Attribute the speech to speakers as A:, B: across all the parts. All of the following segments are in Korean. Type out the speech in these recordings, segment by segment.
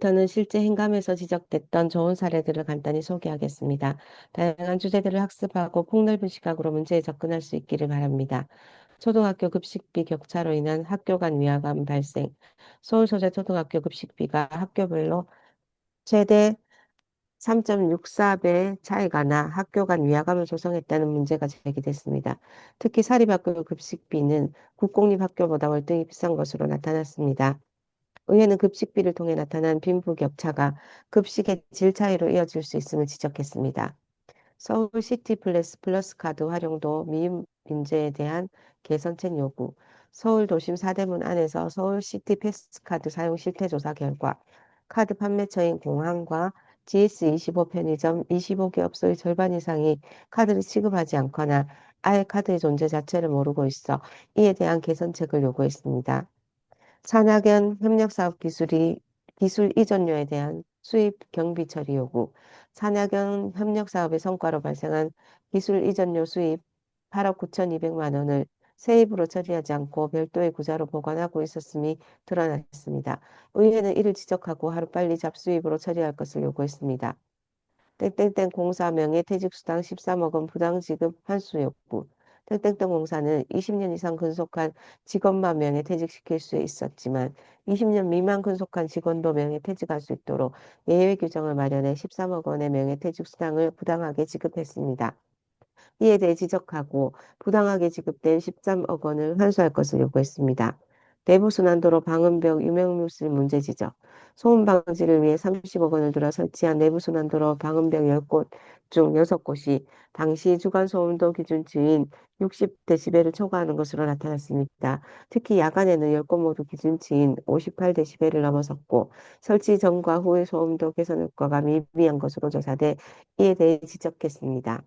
A: 지금부터는 실제 행감에서 지적됐던 좋은 사례들을 간단히 소개하겠습니다. 다양한 주제들을 학습하고 폭넓은 시각으로 문제에 접근할 수 있기를 바랍니다. 초등학교 급식비 격차로 인한 학교 간 위화감 발생. 서울 소재 초등학교 급식비가 학교별로 최대 3.64배 차이가 나 학교 간 위화감을 조성했다는 문제가 제기됐습니다. 특히 사립학교 급식비는 국공립학교보다 월등히 비싼 것으로 나타났습니다. 의회는 급식비를 통해 나타난 빈부격차가 급식의 질 차이로 이어질 수 있음을 지적했습니다. 서울시티 플러스 카드 활용도 미입 인재에 대한 개선책 요구. 서울 도심 사대문 안에서 서울시티 패스카드 사용 실태 조사 결과 카드 판매처인 공항과 GS25 편의점 25개 업소의 절반 이상이 카드를 취급하지 않거나 아예 카드의 존재 자체를 모르고 있어 이에 대한 개선책을 요구했습니다. 산학연 협력사업 기술 이전료에 대한 수입 경비 처리 요구. 산학연 협력사업의 성과로 발생한 기술 이전료 수입 8억 9,200만 원을 세입으로 처리하지 않고 별도의 구자로 보관하고 있었음이 드러났습니다. 의회는 이를 지적하고 하루빨리 잡수입으로 처리할 것을 요구했습니다. 땡땡땡 공사 명예퇴직수당 13억 원 부당지급 환수 요구. 땡땡땡 공사는 20년 이상 근속한 직원만 명예퇴직시킬 수 있었지만 20년 미만 근속한 직원도 명예퇴직할 수 있도록 예외 규정을 마련해 13억 원의 명예퇴직수당을 부당하게 지급했습니다. 이에 대해 지적하고 부당하게 지급된 13억 원을 환수할 것을 요구했습니다. 내부순환도로 방음벽 유명무실 문제 지적. 소음 방지를 위해 30억 원을 들어 설치한 내부순환도로 방음벽 10곳 중 6곳이 당시 주간 소음도 기준치인 60데시벨을 초과하는 것으로 나타났습니다. 특히 야간에는 10곳 모두 기준치인 58데시벨을 넘어섰고 설치 전과 후의 소음도 개선 효과가 미비한 것으로 조사돼 이에 대해 지적했습니다.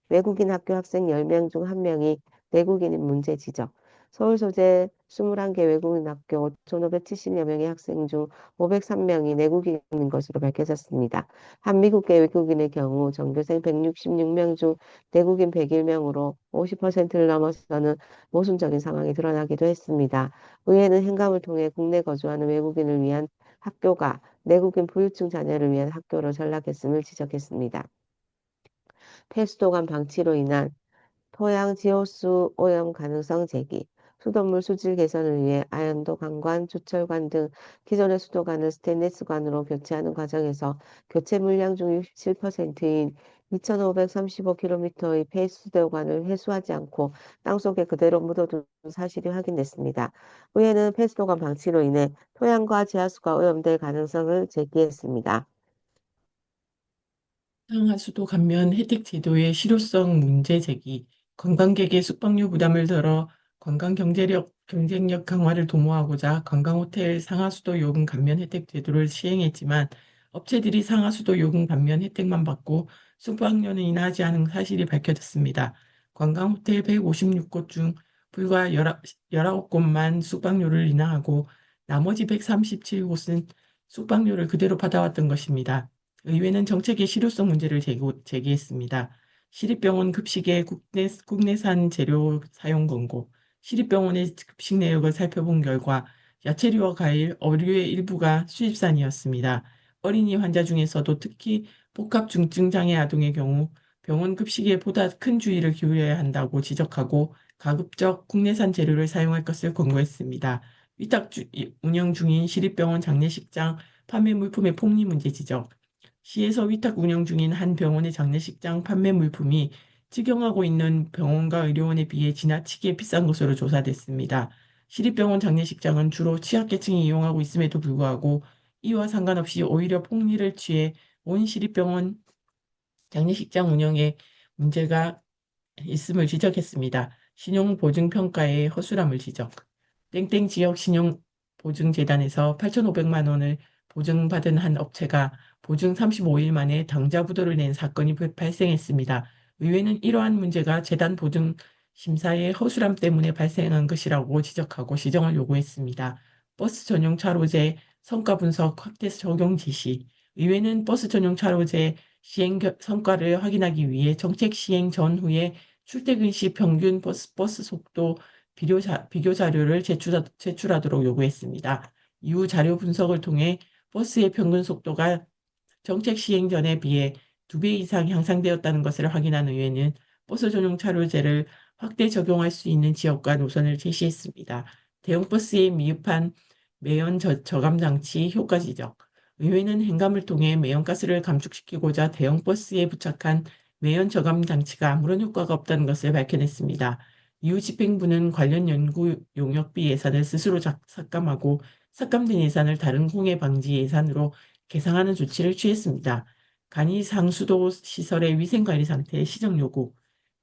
A: 외국인 학교 학생 10명 중 1명이 내국인인 문제 지적. 서울 소재 21개 외국인 학교 5,570여 명의 학생 중 503명이 내국인인 것으로 밝혀졌습니다. 한미국계 외국인의 경우 전교생 166명 중 내국인 101명으로 50%를 넘어서는 모순적인 상황이 드러나기도 했습니다. 의회는 행감을 통해 국내 거주하는 외국인을 위한 학교가 내국인 부유층 자녀를 위한 학교로 전락했음을 지적했습니다. 폐수도관 방치로 인한 토양 지호수 오염 가능성 제기, 수돗물 수질 개선을 위해 아현도 관관, 주철관 등 기존의 수도관을 스테인리스관으로 교체하는 과정에서 교체 물량 중 67%인 2,535km의 폐수도관을 해수하지 않고 땅속에 그대로 묻어둔 사실이 확인됐습니다. 의회는 폐수도관 방치로 인해 토양과 지하수가 오염될 가능성을 제기했습니다.
B: 상하수도 감면 혜택 제도의 실효성 문제 제기, 관광객의 숙박료 부담을 덜어 경쟁력 강화를 도모하고자 관광호텔 상하수도 요금 감면 혜택 제도를 시행했지만 업체들이 상하수도 요금 감면 혜택만 받고 숙박료는 인하하지 않은 사실이 밝혀졌습니다. 관광호텔 156곳 중 불과 19곳만 숙박료를 인하하고 나머지 137곳은 숙박료를 그대로 받아왔던 것입니다. 의회는 정책의 실효성 문제를 제기했습니다. 시립병원 급식의 국내산 재료 사용 권고, 시립병원의 급식 내역을 살펴본 결과 야채류와 과일, 어류의 일부가 수입산이었습니다. 어린이 환자 중에서도 특히 복합중증 장애 아동의 경우 병원 급식에 보다 큰 주의를 기울여야 한다고 지적하고 가급적 국내산 재료를 사용할 것을 권고했습니다. 운영 중인 시립병원 장례식장 판매 물품의 폭리 문제 지적, 시에서 위탁 운영 중인 한 병원의 장례식장 판매 물품이 직영하고 있는 병원과 의료원에 비해 지나치게 비싼 것으로 조사됐습니다. 시립병원 장례식장은 주로 취약계층이 이용하고 있음에도 불구하고 이와 상관없이 오히려 폭리를 취해 온 시립병원 장례식장 운영에 문제가 있음을 지적했습니다. 신용보증평가의 허술함을 지적. 땡땡 지역 신용보증재단에서 8,500만 원을 보증받은 한 업체가 보증 35일 만에 당좌부도를 낸 사건이 발생했습니다. 의회는 이러한 문제가 재단 보증 심사의 허술함 때문에 발생한 것이라고 지적하고 시정을 요구했습니다. 버스 전용 차로제 성과 분석 확대 적용 지시. 의회는 버스 전용 차로제 시행 성과를 확인하기 위해 정책 시행 전후에 출퇴근 시 평균 버스 속도 비교 자료를 제출하도록 요구했습니다. 이후 자료 분석을 통해 버스의 평균 속도가 정책 시행 전에 비해 2배 이상 향상되었다는 것을 확인한 의회는 버스 전용 차로제를 확대 적용할 수 있는 지역과 노선을 제시했습니다. 대형 버스에 미흡한 매연 저감 장치 효과 지적. 의회는 행감을 통해 매연가스를 감축시키고자 대형 버스에 부착한 매연 저감 장치가 아무런 효과가 없다는 것을 밝혀냈습니다. 이후 집행부는 관련 연구 용역비 예산을 스스로 삭감하고 삭감된 예산을 다른 공해 방지 예산으로 개상하는 조치를 취했습니다. 간이 상수도 시설의 위생관리 상태 시정 요구.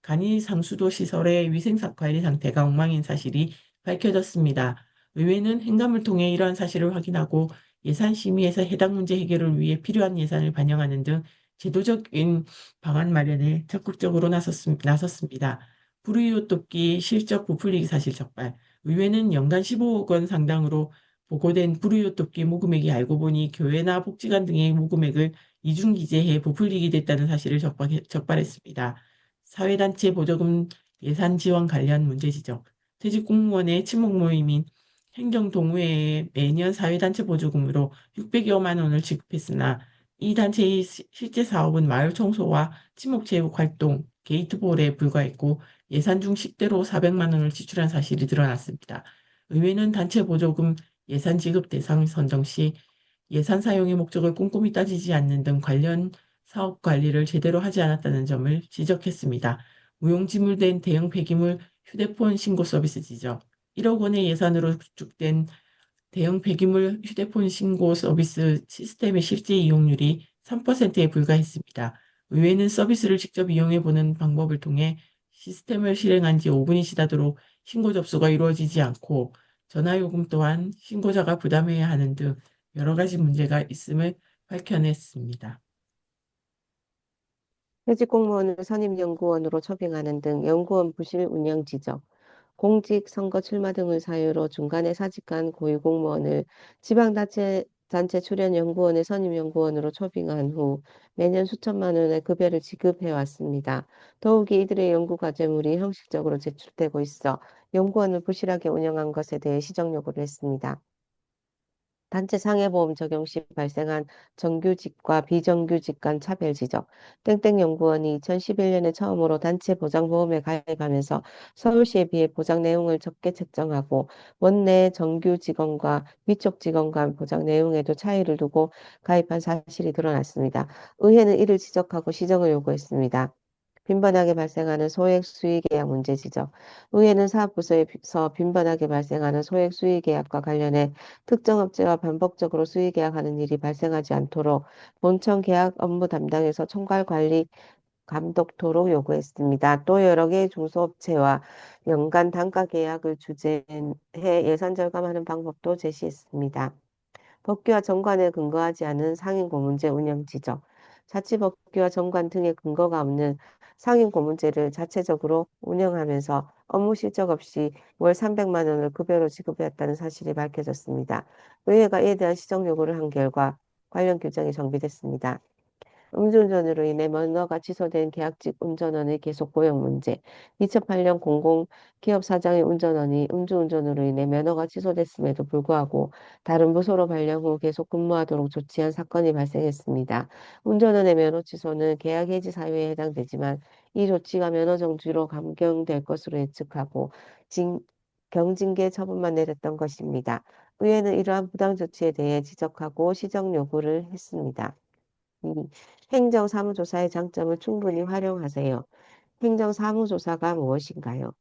B: 간이 상수도 시설의 위생관리 상태가 엉망인 사실이 밝혀졌습니다. 의회는 행감을 통해 이러한 사실을 확인하고 예산 심의에서 해당 문제 해결을 위해 필요한 예산을 반영하는 등 제도적인 방안 마련에 적극적으로 나섰습니다. 불우이웃 돕기 실적 부풀리기 사실 적발. 의회는 연간 15억 원 상당으로 보고된 불우이웃 돕기 모금액이 알고 보니 교회나 복지관 등의 모금액을 이중기재해 부풀리게 됐다는 사실을 적발했습니다. 사회단체 보조금 예산 지원 관련 문제 지적. 퇴직 공무원의 친목 모임인 행정동호회에 매년 사회단체 보조금으로 600여만 원을 지급했으나 이 단체의 실제 사업은 마을 청소와 친목체육 활동, 게이트볼에 불과했고 예산 중 10대로 400만 원을 지출한 사실이 드러났습니다. 의회는 단체 보조금 예산 지급 대상 선정 시 예산 사용의 목적을 꼼꼼히 따지지 않는 등 관련 사업 관리를 제대로 하지 않았다는 점을 지적했습니다. 무용지물된 대형 폐기물 휴대폰 신고 서비스 지적. 1억 원의 예산으로 구축된 대형 폐기물 휴대폰 신고 서비스 시스템의 실제 이용률이 3%에 불과했습니다. 의회는 서비스를 직접 이용해 보는 방법을 통해 시스템을 실행한 지 5분이 지나도록 신고 접수가 이루어지지 않고 전화요금 또한 신고자가 부담해야 하는 등 여러 가지 문제가 있음을 밝혀냈습니다.
A: 퇴직 공무원을 선임연구원으로 초빙하는 등 연구원 부실 운영 지적, 공직, 선거 출마 등을 사유로 중간에 사직한 고위공무원을 지방단체 출연 연구원의 선임연구원으로 초빙한 후 매년 수천만 원의 급여를 지급해 왔습니다. 더욱이 이들의 연구과제물이 형식적으로 제출되고 있어 연구원을 부실하게 운영한 것에 대해 시정 요구를 했습니다. 단체 상해보험 적용 시 발생한 정규직과 비정규직 간 차별 지적. 땡땡 연구원이 2011년에 처음으로 단체 보장보험에 가입하면서 서울시에 비해 보장 내용을 적게 책정하고 원내 정규 직원과 위촉 직원 간 보장 내용에도 차이를 두고 가입한 사실이 드러났습니다. 의회는 이를 지적하고 시정을 요구했습니다. 빈번하게 발생하는 소액 수의계약 문제 지적. 의회는 사업부서에서 빈번하게 발생하는 소액 수의계약과 관련해 특정 업체와 반복적으로 수의계약하는 일이 발생하지 않도록 본청 계약 업무 담당에서 총괄 관리 감독토록 요구했습니다. 또 여러 개의 중소업체와 연간 단가 계약을 주재해 예산 절감하는 방법도 제시했습니다. 법규와 정관에 근거하지 않은 상임고문제 운영 지적, 자치법규와 정관 등의 근거가 없는 상임고문제를 자체적으로 운영하면서 업무 실적 없이 월 300만 원을 급여로 지급했다는 사실이 밝혀졌습니다. 의회가 이에 대한 시정 요구를 한 결과 관련 규정이 정비됐습니다. 음주운전으로 인해 면허가 취소된 계약직 운전원의 계속 고용 문제. 2008년 공공 기업 사장의 운전원이 음주운전으로 인해 면허가 취소됐음에도 불구하고 다른 부서로 발령 후 계속 근무하도록 조치한 사건이 발생했습니다. 운전원의 면허 취소는 계약 해지 사유에 해당되지만 이 조치가 면허 정지로 감경될 것으로 예측하고 경징계 처분만 내렸던 것입니다. 의회는 이러한 부당 조치에 대해 지적하고 시정 요구를 했습니다. 2. 행정사무조사의 장점을 충분히 활용하세요. 행정사무조사가 무엇인가요?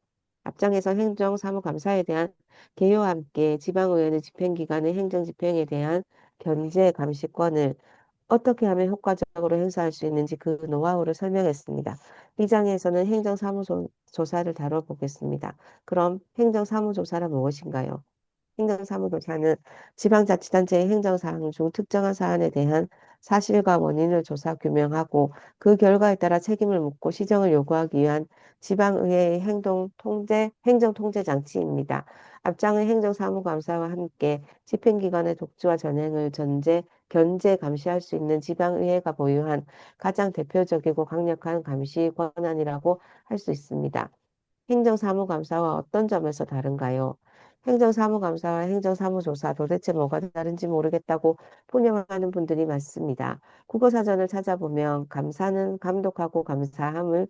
A: 앞장에서 행정사무감사에 대한 개요와 함께 지방의회는 집행기관의 행정집행에 대한 견제 감시권을 어떻게 하면 효과적으로 행사할 수 있는지 그 노하우를 설명했습니다. 이 장에서는 행정사무조사를 다뤄보겠습니다. 그럼 행정사무조사란 무엇인가요? 행정사무조사는 지방자치단체의 행정사항 중 특정한 사안에 대한 사실과 원인을 조사 규명하고 그 결과에 따라 책임을 묻고 시정을 요구하기 위한 지방의회의 행정통제 장치입니다. 앞장의 행정사무감사와 함께 집행기관의 독주와 전횡을 견제 감시할 수 있는 지방의회가 보유한 가장 대표적이고 강력한 감시 권한이라고 할 수 있습니다. 행정사무감사와 어떤 점에서 다른가요? 행정사무감사와 행정사무조사 도대체 뭐가 다른지 모르겠다고 푸념하는 분들이 많습니다. 국어사전을 찾아보면 감사는 감독하고 감사함을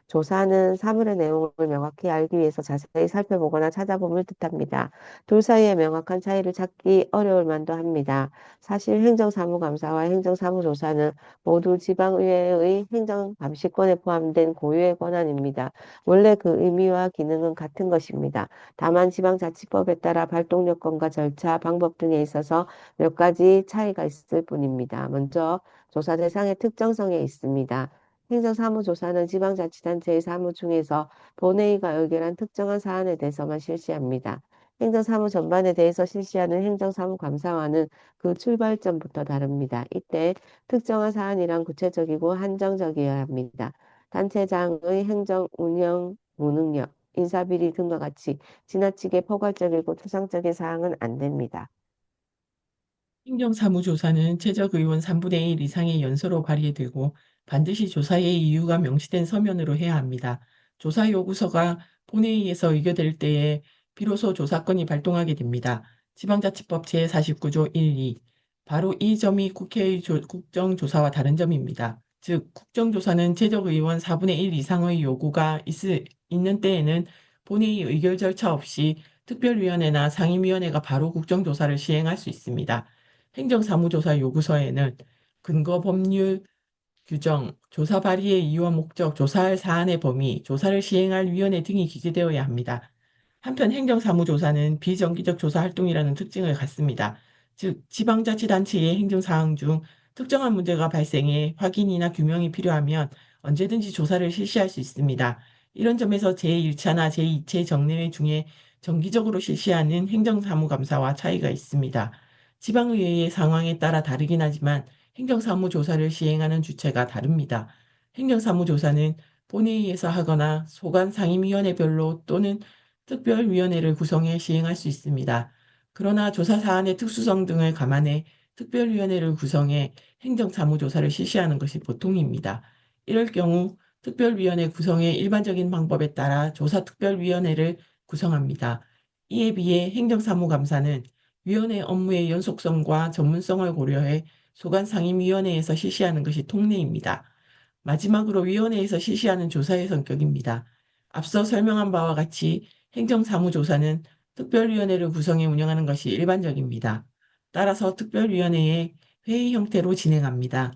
A: 조사는 사물의 내용을 명확히 알기 위해서 자세히 살펴보거나 찾아봄을 뜻합니다. 둘 사이의 명확한 차이를 찾기 어려울 만도 합니다. 사실 행정사무감사와 행정사무조사는 모두 지방의회의 행정감시권에 포함된 고유의 권한입니다. 원래 그 의미와 기능은 같은 것입니다. 다만 지방자치법에 따라 발동 요건과 절차, 방법 등에 있어서 몇 가지 차이가 있을 뿐입니다. 먼저 조사 대상의 특정성에 있습니다. 행정사무조사는 지방자치단체의 사무 중에서 본회의가 의결한 특정한 사안에 대해서만 실시합니다. 행정사무 전반에 대해서 실시하는 행정사무감사와는 그 출발점부터 다릅니다. 이때 특정한 사안이란 구체적이고 한정적이어야 합니다. 단체장의 행정 운영 무능력, 인사비리 등과 같이 지나치게 포괄적이고 추상적인 사항은 안 됩니다.
B: 행정사무조사는 최저의원 3분의 1 이상의 연서로 발의되고 반드시 조사의 이유가 명시된 서면으로 해야 합니다. 조사 요구서가 본회의에서 의결될 때에 비로소 조사권이 발동하게 됩니다. 지방자치법 제49조 1이 바로 이 점이 국회의 국정조사와 다른 점입니다. 즉, 국정조사는 최저의원 4분의 1 이상의 요구가 있는 때에는 본회의 의결 절차 없이 특별위원회나 상임위원회가 바로 국정조사를 시행할 수 있습니다. 행정사무조사 요구서에는 근거 법률 규정, 조사 발의의 이유와 목적, 조사할 사안의 범위, 조사를 시행할 위원회 등이 기재되어야 합니다. 한편 행정사무조사는 비정기적 조사 활동이라는 특징을 갖습니다. 즉, 지방자치단체의 행정사항 중 특정한 문제가 발생해 확인이나 규명이 필요하면 언제든지 조사를 실시할 수 있습니다. 이런 점에서 제1차나 제2차 정례회 중에 정기적으로 실시하는 행정사무감사와 차이가 있습니다. 지방의회의 상황에 따라 다르긴 하지만 행정사무조사를 시행하는 주체가 다릅니다. 행정사무조사는 본회의에서 하거나 소관 상임위원회별로 또는 특별위원회를 구성해 시행할 수 있습니다. 그러나 조사 사안의 특수성 등을 감안해 특별위원회를 구성해 행정사무조사를 실시하는 것이 보통입니다. 이럴 경우 특별위원회 구성의 일반적인 방법에 따라 조사특별위원회를 구성합니다. 이에 비해 행정사무감사는 위원회 업무의 연속성과 전문성을 고려해 소관상임위원회에서 실시하는 것이 통례입니다. 마지막으로 위원회에서 실시하는 조사의 성격입니다. 앞서 설명한 바와 같이 행정사무조사는 특별위원회를 구성해 운영하는 것이 일반적입니다. 따라서 특별위원회의 회의 형태로 진행합니다.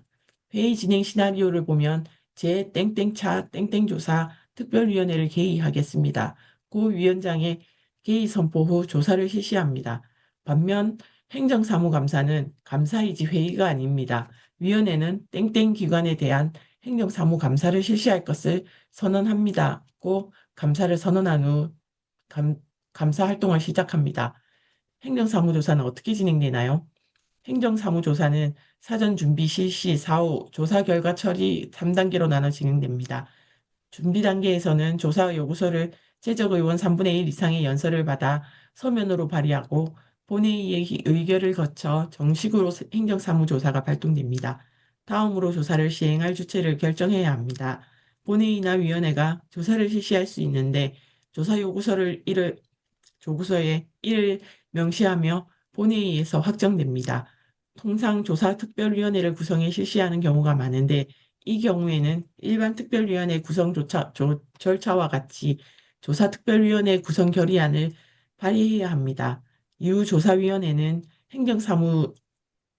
B: 회의 진행 시나리오를 보면 제 땡땡차 땡땡조사 특별위원회를 개의하겠습니다. 고 위원장의 개의 선포 후 조사를 실시합니다. 반면 행정사무감사는 감사이지 회의가 아닙니다. 위원회는 땡땡 기관에 대한 행정사무감사를 실시할 것을 선언합니다. 고 감사를 선언한 후 감, 감사 활동을 시작합니다. 행정사무조사는 어떻게 진행되나요? 행정사무조사는 사전 준비 실시, 사후, 조사 결과 처리 3단계로 나눠 진행됩니다. 준비 단계에서는 조사 요구서를 최저의원 3분의 1 이상의 연서를 받아 서면으로 발의하고 본회의의 의결을 거쳐 정식으로 행정사무조사가 발동됩니다. 다음으로 조사를 시행할 주체를 결정해야 합니다. 본회의나 위원회가 조사를 실시할 수 있는데 조사 조구서에 이를 명시하며 본회의에서 확정됩니다. 통상 조사특별위원회를 구성해 실시하는 경우가 많은데 이 경우에는 일반 특별위원회 절차와 같이 조사특별위원회 구성 결의안을 발의해야 합니다. 이후 조사위원회는 행정사무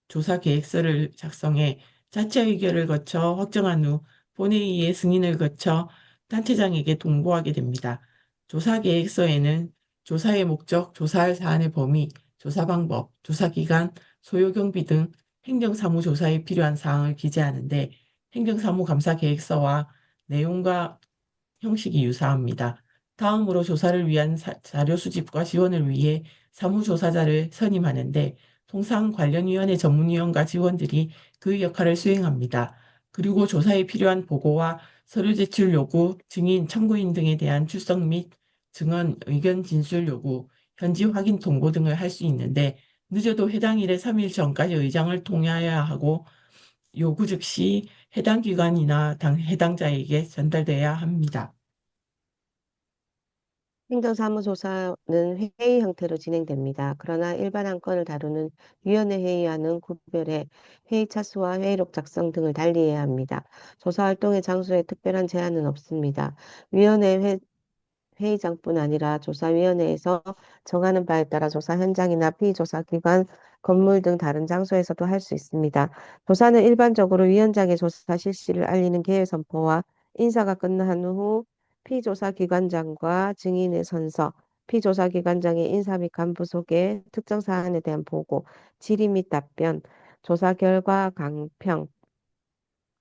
B: 조사 계획서를 작성해 자체 의결을 거쳐 확정한 후 본회의의 승인을 거쳐 단체장에게 동고하게 됩니다. 조사 계획서에는 조사의 목적, 조사할 사안의 범위, 조사 방법, 조사 기간, 소요 경비 등 행정사무조사에 필요한 사항을 기재하는데 행정사무감사 계획서와 내용과 형식이 유사합니다. 다음으로 조사를 위한 자료 수집과 지원을 위해 사무조사자를 선임하는데 통상 관련위원회 전문위원과 직원들이 그 역할을 수행합니다. 그리고 조사에 필요한 보고와 서류 제출 요구, 증인, 청구인 등에 대한 출석 및 증언, 의견 진술 요구, 현지 확인 통보 등을 할 수 있는데 늦어도 해당 일의 3일 전까지 의장을 통해야 하고 요구 즉시 해당 기관이나 해당자에게 전달돼야 합니다.
A: 행정사무조사는 회의 형태로 진행됩니다. 그러나 일반 안건을 다루는 위원회 회의와는 구별해 회의 차수와 회의록 작성 등을 달리해야 합니다. 조사 활동의 장소에 특별한 제한은 없습니다. 위원회 회의장뿐 아니라 조사위원회에서 정하는 바에 따라 조사 현장이나 피조사 기관, 건물 등 다른 장소에서도 할 수 있습니다. 조사는 일반적으로 위원장의 조사 실시를 알리는 개의 선포와 인사가 끝난 후 피조사 기관장과 증인의 선서, 피조사 기관장의 인사 및 간부 소개, 특정 사안에 대한 보고, 질의 및 답변, 조사 결과 강평,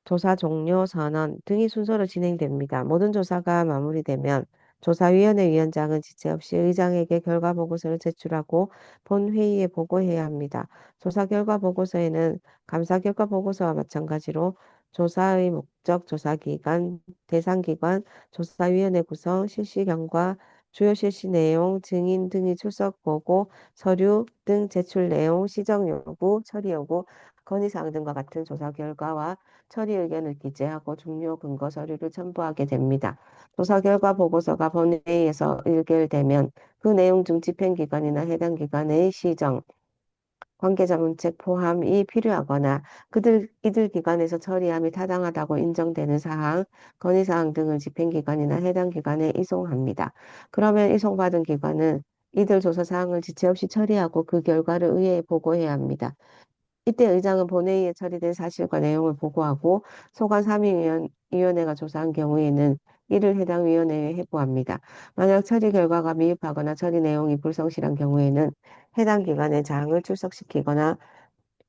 A: 조사 종료 선언 등이 순서로 진행됩니다. 모든 조사가 마무리되면 조사위원회 위원장은 지체 없이 의장에게 결과 보고서를 제출하고 본회의에 보고해야 합니다. 조사 결과 보고서에는 감사 결과 보고서와 마찬가지로 조사의 목적, 조사 기간, 대상 기관, 조사위원회 구성, 실시 경과, 주요 실시 내용, 증인 등의 출석 보고, 서류 등 제출 내용, 시정 요구, 처리 요구, 건의사항 등과 같은 조사 결과와 처리 의견을 기재하고 중요 근거 서류를 첨부하게 됩니다. 조사 결과 보고서가 본회의에서 의결되면 그 내용 중 집행기관이나 해당 기관의 시정, 관계자 문책 포함이 필요하거나 이들 기관에서 처리함이 타당하다고 인정되는 사항, 건의사항 등을 집행기관이나 해당 기관에 이송합니다. 그러면 이송받은 기관은 이들 조사 사항을 지체 없이 처리하고 그 결과를 의회에 보고해야 합니다. 이때 의장은 본회의에 처리된 사실과 내용을 보고하고 소관 상임위원회가 조사한 경우에는 이를 해당 위원회에 해부합니다. 만약 처리 결과가 미흡하거나 처리 내용이 불성실한 경우에는 해당 기관의 장을 출석시키거나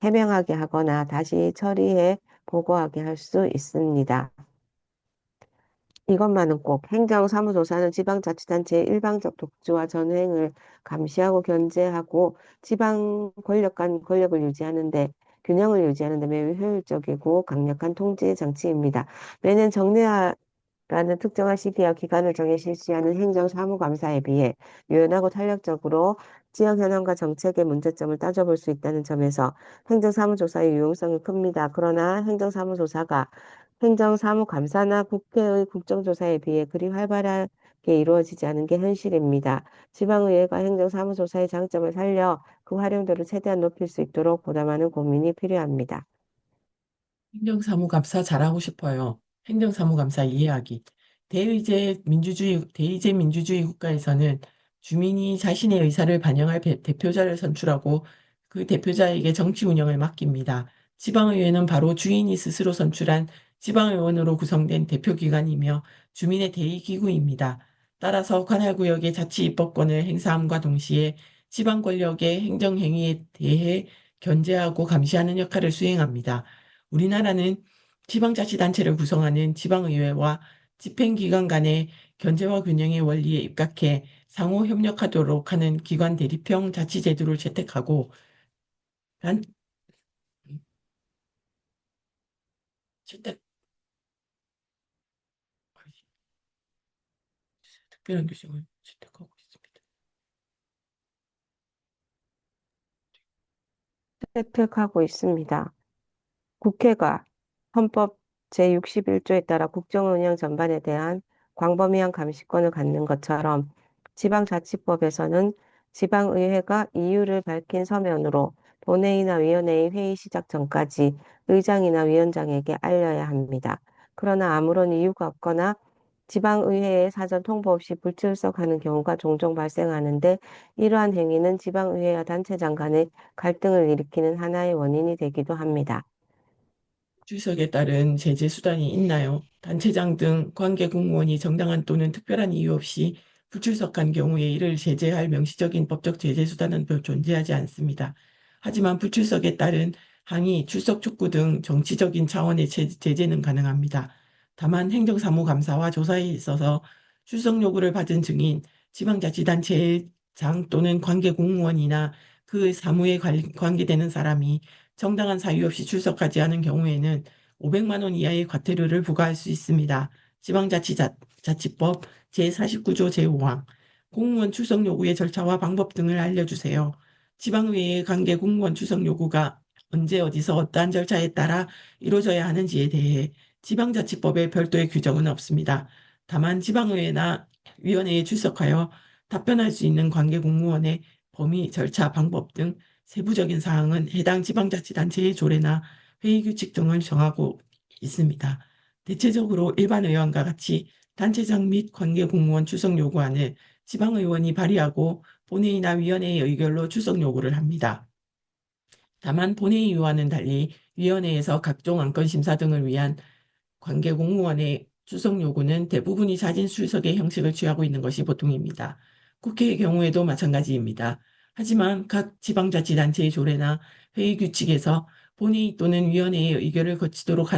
A: 해명하게 하거나 다시 처리해 보고하게 할 수 있습니다. 이것만은 꼭 행정사무조사는 지방자치단체의 일방적 독주와 전횡을 감시하고 견제하고 지방 권력 간 권력을 유지하는데 균형을 유지하는데 매우 효율적이고 강력한 통제 장치입니다. 매년 정례화라는 특정한 시기와 기간을 정해 실시하는 행정사무감사에 비해 유연하고 탄력적으로 지역 현황과 정책의 문제점을 따져볼 수 있다는 점에서 행정사무조사의 유용성이 큽니다. 그러나 행정사무조사가 행정사무감사나 국회의 국정조사에 비해 그리 활발하게 이루어지지 않은 게 현실입니다. 지방의회가 행정사무조사의 장점을 살려 그 활용도를 최대한 높일 수 있도록 보다 많은 고민이 필요합니다.
B: 행정사무감사 잘하고 싶어요. 행정사무감사 이해하기. 대의제 민주주의 국가에서는 주민이 자신의 의사를 반영할 대표자를 선출하고 그 대표자에게 정치 운영을 맡깁니다. 지방의회는 바로 주인이 스스로 선출한 지방의원으로 구성된 대표기관이며 주민의 대의기구입니다. 따라서 관할구역의 자치입법권을 행사함과 동시에 지방 권력의 행정행위에 대해 견제하고 감시하는 역할을 수행합니다. 우리나라는 지방자치단체를 구성하는 지방의회와 집행기관 간의 견제와 균형의 원리에 입각해 상호 협력하도록 하는 기관 대립형 자치제도를 채택하고 단, 채택, 특별한 규정을 채택하고 있습니다.
A: 획득하고 있습니다. 국회가 헌법 제61조에 따라 국정운영 전반에 대한 광범위한 감시권을 갖는 것처럼 지방자치법에서는 지방의회가 이유를 밝힌 서면으로 본회의나 위원회의 회의 시작 전까지 의장이나 위원장에게 알려야 합니다. 그러나 아무런 이유가 없거나 지방의회에 사전 통보 없이 불출석하는 경우가 종종 발생하는데 이러한 행위는 지방의회와 단체장 간의 갈등을 일으키는 하나의 원인이 되기도 합니다.
B: 출석에 따른 제재 수단이 있나요? 단체장 등 관계 공무원이 정당한 또는 특별한 이유 없이 불출석한 경우에 이를 제재할 명시적인 법적 제재 수단은 별 존재하지 않습니다. 하지만 불출석에 따른 항의, 출석 촉구 등 정치적인 차원의 제재는 가능합니다. 다만 행정사무감사와 조사에 있어서 출석 요구를 받은 증인, 지방자치단체의 장 또는 관계 공무원이나 그 사무에 관계되는 사람이 정당한 사유 없이 출석하지 않은 경우에는 500만 원 이하의 과태료를 부과할 수 있습니다. 지방자치법 제49조 제5항 공무원 출석 요구의 절차와 방법 등을 알려주세요. 지방의회 관계 공무원 출석 요구가 언제 어디서 어떠한 절차에 따라 이루어져야 하는지에 대해 지방자치법에 별도의 규정은 없습니다. 다만 지방의회나 위원회에 출석하여 답변할 수 있는 관계 공무원의 범위, 절차, 방법 등 세부적인 사항은 해당 지방자치단체의 조례나 회의 규칙 등을 정하고 있습니다. 대체적으로 일반 의원과 같이 단체장 및 관계 공무원 출석 요구안을 지방의원이 발의하고 본회의나 위원회의 의결로 출석 요구를 합니다. 다만 본회의와는 달리 위원회에서 각종 안건 심사 등을 위한 관계 공무원의 출석 요구는 대부분이 자진 출석의 형식을 취하고 있는 것이 보통입니다. 국회의 경우에도 마찬가지입니다. 하지만 각 지방자치단체의 조례나 회의 규칙에서 본회의 또는 위원회의 의결을 거치도록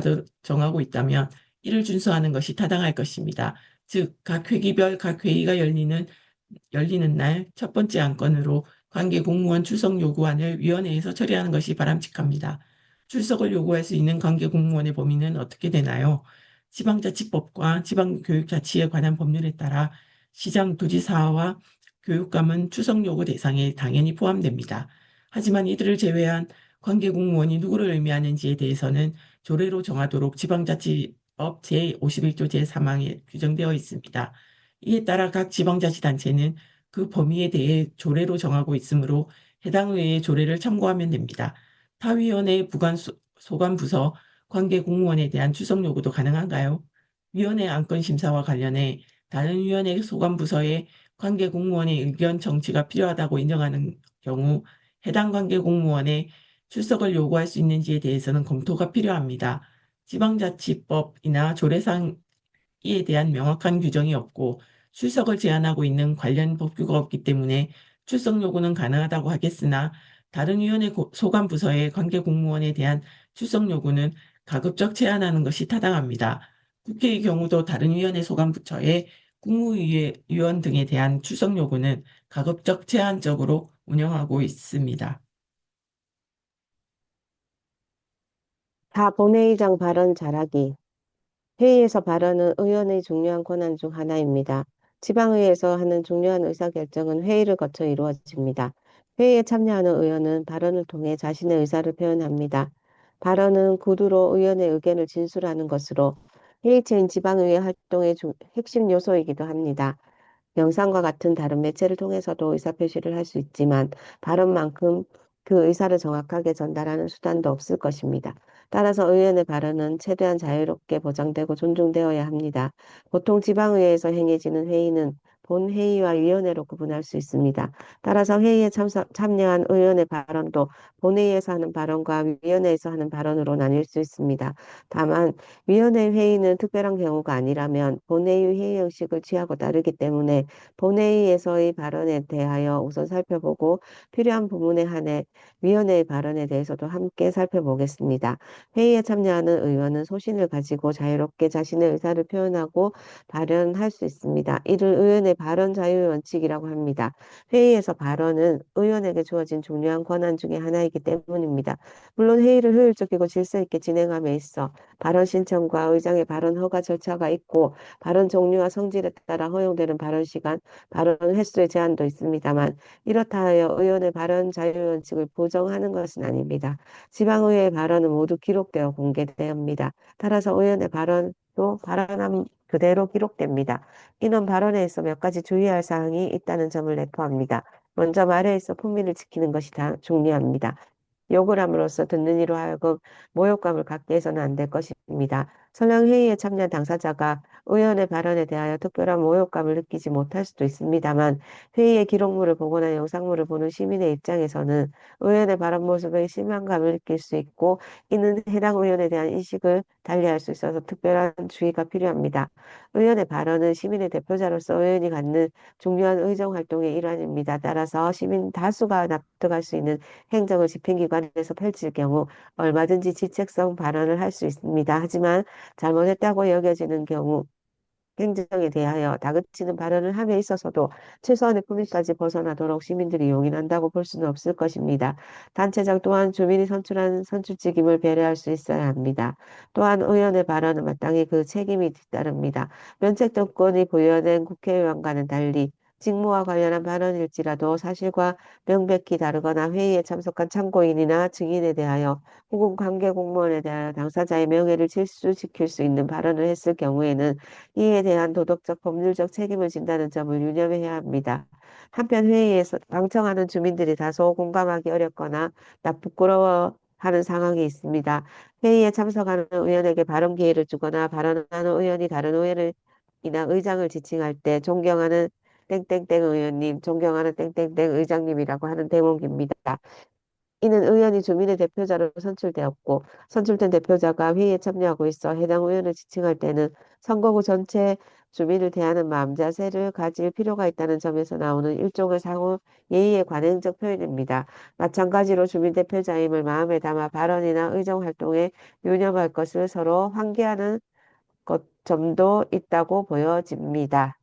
B: 정하고 있다면 이를 준수하는 것이 타당할 것입니다. 즉, 각 회기별 각 회의가 열리는 날 첫 번째 안건으로 관계 공무원 출석 요구안을 위원회에서 처리하는 것이 바람직합니다. 출석을 요구할 수 있는 관계 공무원의 범위는 어떻게 되나요? 지방자치법과 지방교육자치에 관한 법률에 따라 시장, 도지사와 교육감은 출석 요구 대상에 당연히 포함됩니다. 하지만 이들을 제외한 관계 공무원이 누구를 의미하는지에 대해서는 조례로 정하도록 지방자치법 제51조 제3항에 규정되어 있습니다. 이에 따라 각 지방자치단체는 그 범위에 대해 조례로 정하고 있으므로 해당 의회의 조례를 참고하면 됩니다. 타위원회 소관부서 관계 공무원에 대한 출석 요구도 가능한가요? 위원회 안건 심사와 관련해 다른 위원회 소관부서의 관계 공무원의 의견 정치가 필요하다고 인정하는 경우 해당 관계 공무원의 출석을 요구할 수 있는지에 대해서는 검토가 필요합니다. 지방자치법이나 조례상 이에 대한 명확한 규정이 없고 출석을 제한하고 있는 관련 법규가 없기 때문에 출석 요구는 가능하다고 하겠으나 다른 위원회 소관 부서의 관계 공무원에 대한 출석 요구는 가급적 제한하는 것이 타당합니다. 국회의 경우도 다른 위원회 소관 부처의 국무위원 등에 대한 출석 요구는 가급적 제한적으로 운영하고 있습니다.
A: 본회의장 발언 잘하기. 회의에서 발언은 의원의 중요한 권한 중 하나입니다. 지방의회에서 하는 중요한 의사결정은 회의를 거쳐 이루어집니다. 회의에 참여하는 의원은 발언을 통해 자신의 의사를 표현합니다. 발언은 구두로 의원의 의견을 진술하는 것으로 회의체인 지방의회 활동의 핵심 요소이기도 합니다. 영상과 같은 다른 매체를 통해서도 의사표시를 할 수 있지만 발언만큼 그 의사를 정확하게 전달하는 수단도 없을 것입니다. 따라서 의원의 발언은 최대한 자유롭게 보장되고 존중되어야 합니다. 보통 지방의회에서 행해지는 회의는 본회의와 위원회로 구분할 수 있습니다. 따라서 회의에 참여한 의원의 발언도 본회의에서 하는 발언과 위원회에서 하는 발언으로 나뉠 수 있습니다. 다만 위원회 회의는 특별한 경우가 아니라면 본회의 회의 형식을 취하고 따르기 때문에 본회의에서의 발언에 대하여 우선 살펴보고 필요한 부분에 한해 위원회의 발언에 대해서도 함께 살펴보겠습니다. 회의에 참여하는 의원은 소신을 가지고 자유롭게 자신의 의사를 표현하고 발언할 수 있습니다. 이를 의원의 발언 자유 원칙이라고 합니다. 회의에서 발언은 의원에게 주어진 중요한 권한 중의 하나이기 때문입니다. 물론 회의를 효율적이고 질서 있게 진행함에 있어 발언 신청과 의장의 발언 허가 절차가 있고 발언 종류와 성질에 따라 허용되는 발언 시간, 발언 횟수의 제한도 있습니다만 이렇다 하여 의원의 발언 자유 원칙을 부정하는 것은 아닙니다. 지방의회의 발언은 모두 기록되어 공개됩니다. 따라서 의원의 발언도 발언한 그대로 기록됩니다. 이는 발언에 있어 몇 가지 주의할 사항이 있다는 점을 내포합니다. 먼저 말에 있어 품위를 지키는 것이 중요합니다. 욕을 함으로써 듣는 이로 하여금 모욕감을 갖게 해서는 안 될 것입니다. 설령 회의에 참여한 당사자가 의원의 발언에 대하여 특별한 모욕감을 느끼지 못할 수도 있습니다만 회의의 기록물을 보거나 영상물을 보는 시민의 입장에서는 의원의 발언 모습에 실망감을 느낄 수 있고 이는 해당 의원에 대한 인식을 달리할 수 있어서 특별한 주의가 필요합니다. 의원의 발언은 시민의 대표자로서 의원이 갖는 중요한 의정활동의 일환입니다. 따라서 시민 다수가 납득할 수 있는 행정을 집행기관에서 펼칠 경우 얼마든지 지책성 발언을 할 수 있습니다. 하지만 잘못했다고 여겨지는 경우 행정에 대하여 다그치는 발언을 함에 있어서도 최소한의 품위까지 벗어나도록 시민들이 용인한다고 볼 수는 없을 것입니다. 단체장 또한 주민이 선출한 선출직임을 배려할 수 있어야 합니다. 또한 의원의 발언은 마땅히 그 책임이 뒤따릅니다. 면책특권이 부여된 국회의원과는 달리 직무와 관련한 발언일지라도 사실과 명백히 다르거나 회의에 참석한 참고인이나 증인에 대하여 혹은 관계 공무원에 대하여 당사자의 명예를 실추시킬 수 있는 발언을 했을 경우에는 이에 대한 도덕적, 법률적 책임을 진다는 점을 유념해야 합니다. 한편 회의에서 방청하는 주민들이 다소 공감하기 어렵거나 부끄러워하는 상황이 있습니다. 회의에 참석하는 의원에게 발언 기회를 주거나 발언하는 의원이 다른 의원이나 의장을 지칭할 때 존경하는 땡땡땡 의원님, 존경하는 땡땡땡 의장님이라고 하는 대목입니다. 이는 의원이 주민의 대표자로 선출되었고 선출된 대표자가 회의에 참여하고 있어 해당 의원을 지칭할 때는 선거구 전체 주민을 대하는 마음 자세를 가질 필요가 있다는 점에서 나오는 일종의 상호 예의의 관행적 표현입니다. 마찬가지로 주민 대표자임을 마음에 담아 발언이나 의정 활동에 유념할 것을 서로 환기하는 것 점도 있다고 보여집니다.